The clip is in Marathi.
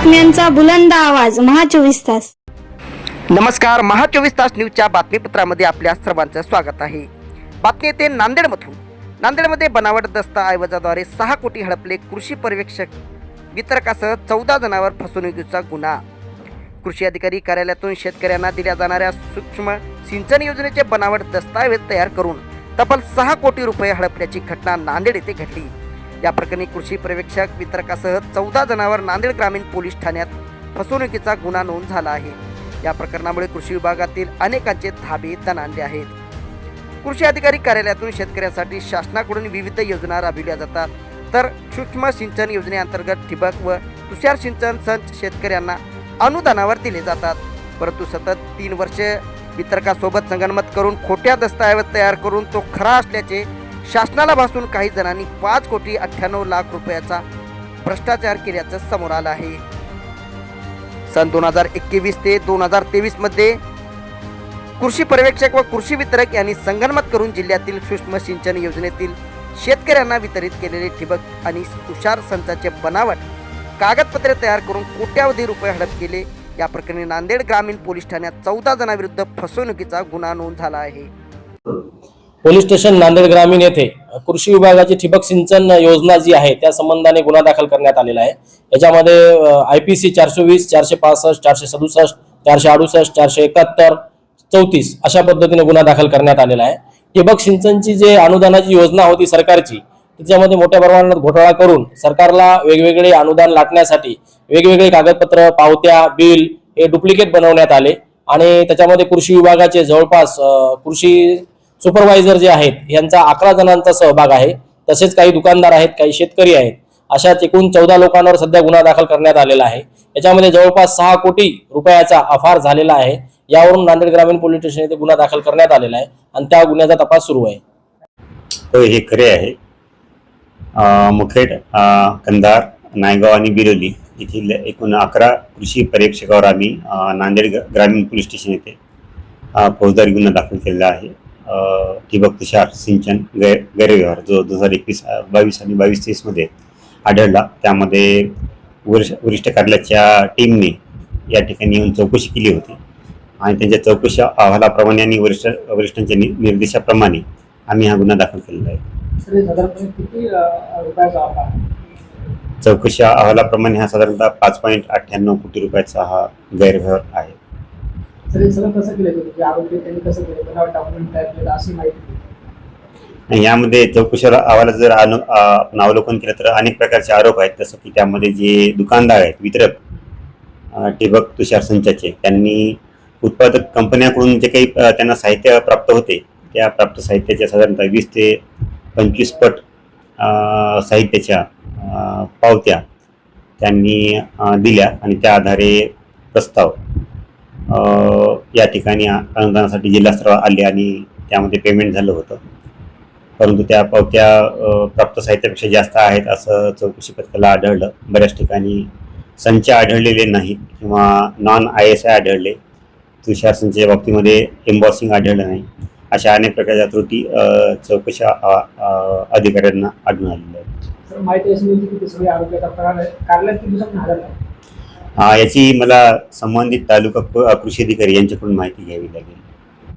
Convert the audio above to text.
बातम्यांचा बुलंद आवाज महा 24 तास। नमस्कार, महा 24 तास न्यूजच्या बातमीपत्रामध्ये आपल्या सर्वांचं स्वागत आहे। बातमी येते नांदेडमधून। नांदेडमध्ये बनावट दस्तऐवजाद्वारे 6 कोटी हडपले। कृषी पर्यवेक्षक वितरकासह 14 जणांवर फसवणुकीचा गुन्हा। कृषी अधिकारी कार्यालयातून शेतकऱ्यांना दिल्या जाणाऱ्या सूक्ष्म सिंचन योजनेचे बनावट दस्तऐवज तयार करून तब्बल 6 कोटी रुपये हडपल्याची घटना नांदेड येथे घडली। या प्रकरणी कृषी पर्यवेक्षक वितरकासह 14 जणांवर नांदेड ग्रामीण पोलीस ठाण्यात फसवणुकीचा गुन्हा नोंद झाला आहे। या प्रकरणामुळे कृषी विभागातील अनेकांचे धाबे दणाणले आहेत। कृषी अधिकारी कार्यालयातून शेतकऱ्यांसाठी शासनाकडून विविध योजना राबविल्या जातात, तर सूक्ष्म सिंचन योजनेअंतर्गत ठिबक व तुषार सिंचन संच शेतकऱ्यांना अनुदानावर दिले जातात। परंतु सतत 3 वर्षे वितरकासोबत संगनमत करून खोट्या दस्तऐवज तयार करून तो खरा असल्याचे शासनाला भासून काही जणांनी 5 कोटी 98 लाख रुपयाचा भ्रष्टाचार केल्याचं समोर आलं आहे। सन 2021 ते 2023 मध्ये कृषी पर्यवेक्षक व कृषी वितरक यांनी संगनमत करून जिल्ह्यातील सूक्ष्म सिंचन योजनेतील शेतकऱ्यांना वितरित केलेले ठिबक आणि तुषार संचाचे बनावट कागदपत्रे तयार करून कोट्यावधी रुपये हडप केले। या प्रकरणी नांदेड ग्रामीण पोलीस ठाण्यात 14 जणांविरुद्ध फसवणुकीचा गुन्हा नोंद झाला आहे। पोलीस स्टेशन नांदेड ग्रामीण येथे कृषी विभागाची ठिबक सिंचन योजना जी आहे त्या संबंधाने गुन्हा दाखल करण्यात आलेला आहे। याच्यामध्ये IPC 420, 465, 467, 468, 471, 34 अशा पद्धतीने गुन्हा दाखल करण्यात आलेला आहे। ठिबक सिंचनची जे अनुदानाची योजना होती सरकारची, त्याच्यामध्ये मोठ्या प्रमाणात घोटाळा करून सरकारला वेगवेगळे अनुदान लाटण्यासाठी वेगवेगळे कागदपत्र, पावत्या, बिल हे डुप्लिकेट बनवण्यात आले आणि त्याच्यामध्ये कृषी विभागाचे जवळपास कृषी सुपरवायझर जे आहेत यांचा 11 जणांचा सहभाग आहे। तसेच काही दुकानदार आहेत, काही शेतकरी आहेत, अशा एकूण 14 लोकांवर सध्या गुन्हा दाखल करण्यात आलेला आहे। याच्यामध्ये जवळपास 6 कोटी रुपयाचा अफार झालेला आहे। यावरून नांदेड ग्रामीण पोलीस स्टेशन येथे गुन्हा दाखल करण्यात आलेला आहे आणि त्या गुन्ह्याचा तपास सुरू आहे। हे खरे आहे। मुखेड, कंधार, नायगाव आणि बिरोली येथील एकूण 11 कृषी पर्यवेक्षकावर आम्ही नांदेड ग्रामीण पोलीस स्टेशन येथे फौजदारी गुन्हा दाखल केलेला आहे। ठिबक तुषार सिंचन गैरव्यवहार जो 2021-22 आणि 22-23 मध्ये आढळला, त्यामध्ये वरिष्ठ कार्यालयाच्या टीमने या ठिकाणी येऊन चौकशी केली होती आणि त्यांच्या चौकशी अहवालाप्रमाणे आणि वरिष्ठांच्या निर्देशाप्रमाणे आम्ही हा गुन्हा दाखल केलेला आहे। चौकशी अहवालाप्रमाणे हा साधारणतः 5.98 कोटी रुपयाचा हा गैरव्यवहार आहे। यामध्ये चौकशी अहवालात जर आपण अवलोकन केलं तर अनेक प्रकारचे आरोप आहेत। जसं की त्यामध्ये जे दुकानदार आहेत, वितरक ठिबक तुषार संचाचे, त्यांनी उत्पादक कंपन्यांकडून जे काही त्यांना साहित्य प्राप्त होते, त्या प्राप्त साहित्याच्या साधारणतः 20 ते 25 पट साहित्याच्या पावत्या त्यांनी दिल्या आणि त्या आधारे प्रस्ताव या ठिकाणी अनुदानासाठी जिल्हास्तरावर आले आणि त्यामध्ये पेमेंट झालं होतं। परंतु त्या पावत्या प्राप्त साहित्यापेक्षा जास्त आहेत असं चौकशी पथकाला आढळलं। बऱ्याच ठिकाणी संच आढळलेले नाहीत किंवा नॉन ISI आढळले। तुषार संचाच्या बाबतीमध्ये एम्बॉसिंग आढळलं नाही। अशा अनेक प्रकारच्या त्रुटी चौकशी अधिकाऱ्यांना आढळून आलेल्या आहेत। याची मला संबंधित तालुका कृषी अधिकारी यांच्याकडून माहिती घ्यावी लागेल।